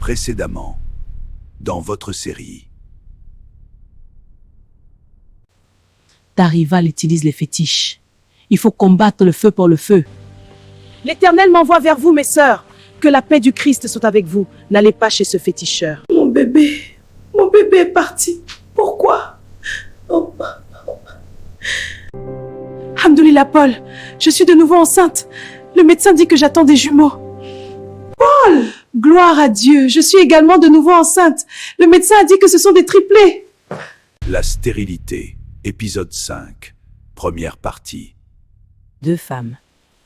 Précédemment, dans votre série. Ta rivale utilise les fétiches. Il faut combattre le feu pour le feu. L'Éternel m'envoie vers vous, mes sœurs. Que la paix du Christ soit avec vous. N'allez pas chez ce féticheur. Mon bébé est parti. Pourquoi? Oh. Hamdoulillah, Paul, je suis de nouveau enceinte. Le médecin dit que j'attends des jumeaux. Paul! Gloire à Dieu, je suis également de nouveau enceinte. Le médecin a dit que ce sont des triplés. La stérilité, épisode 5, première partie. 2 femmes,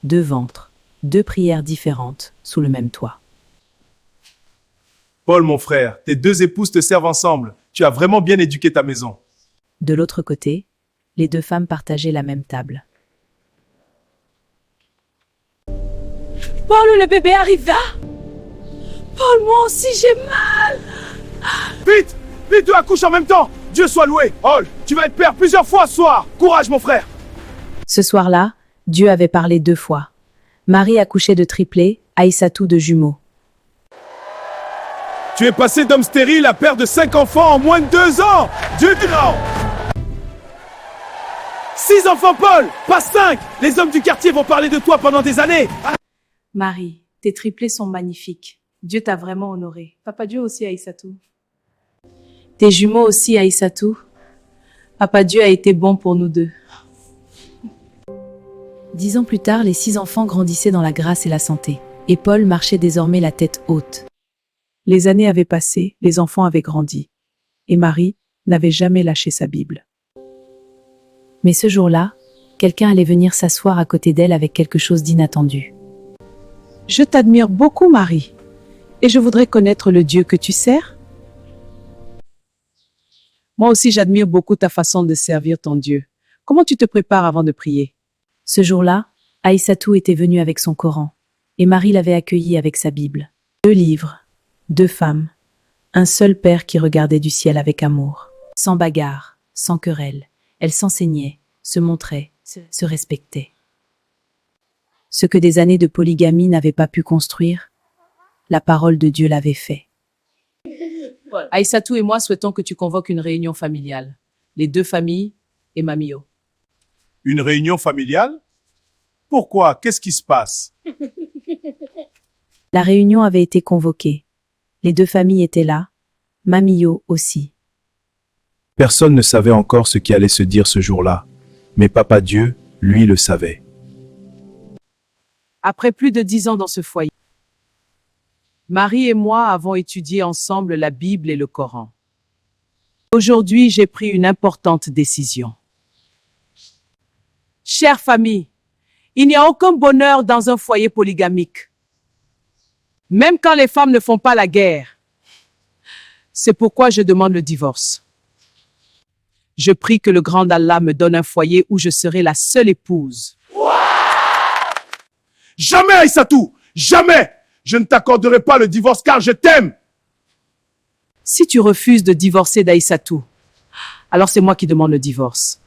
2 ventres, 2 prières différentes sous le même toit. Paul, mon frère, tes 2 épouses te servent ensemble. Tu as vraiment bien éduqué ta maison. De l'autre côté, les 2 femmes partageaient la même table. Paul, le bébé arriva. Paul, moi aussi j'ai mal. Vite! Vite, 2 accouchent en même temps! Dieu soit loué! Paul, tu vas être père plusieurs fois ce soir! Courage, mon frère! Ce soir-là, Dieu avait parlé 2 fois. Marie accouchait de triplés, Aïssatou de jumeaux. Tu es passé d'homme stérile à père de 5 enfants en moins de 2 ans! Dieu du Nord! 6 enfants, Paul! Pas 5! Les hommes du quartier vont parler de toi pendant des années! Marie, tes triplés sont magnifiques. Dieu t'a vraiment honoré. Papa Dieu aussi, Aïssatou. Tes jumeaux aussi, Aïssatou. Papa Dieu a été bon pour nous 2. 10 ans plus tard, les 6 enfants grandissaient dans la grâce et la santé. Et Paul marchait désormais la tête haute. Les années avaient passé, les enfants avaient grandi. Et Marie n'avait jamais lâché sa Bible. Mais ce jour-là, quelqu'un allait venir s'asseoir à côté d'elle avec quelque chose d'inattendu. Je t'admire beaucoup, Marie. Et je voudrais connaître le Dieu que tu sers. Moi aussi, j'admire beaucoup ta façon de servir ton Dieu. Comment tu te prépares avant de prier? Ce jour-là, Aïssatou était venue avec son Coran, et Marie l'avait accueilli avec sa Bible. 2 livres, 2 femmes, un seul père qui regardait du ciel avec amour. Sans bagarre, sans querelle, elles s'enseignaient, se montraient, se respectaient. Ce que des années de polygamie n'avaient pas pu construire, la parole de Dieu l'avait fait. Aïssatou et moi souhaitons que tu convoques une réunion familiale. Les 2 familles et Mamio. Une réunion familiale? Pourquoi? Qu'est-ce qui se passe? La réunion avait été convoquée. Les 2 familles étaient là, Mamio aussi. Personne ne savait encore ce qui allait se dire ce jour-là. Mais Papa Dieu, lui, le savait. Après plus de 10 ans dans ce foyer, Marie et moi avons étudié ensemble la Bible et le Coran. Aujourd'hui, j'ai pris une importante décision. Chère famille, il n'y a aucun bonheur dans un foyer polygamique. Même quand les femmes ne font pas la guerre. C'est pourquoi je demande le divorce. Je prie que le grand Allah me donne un foyer où je serai la seule épouse. Jamais, Aïssatou! Jamais! Je ne t'accorderai pas le divorce car je t'aime! Si tu refuses de divorcer d'Aïssatou, alors c'est moi qui demande le divorce.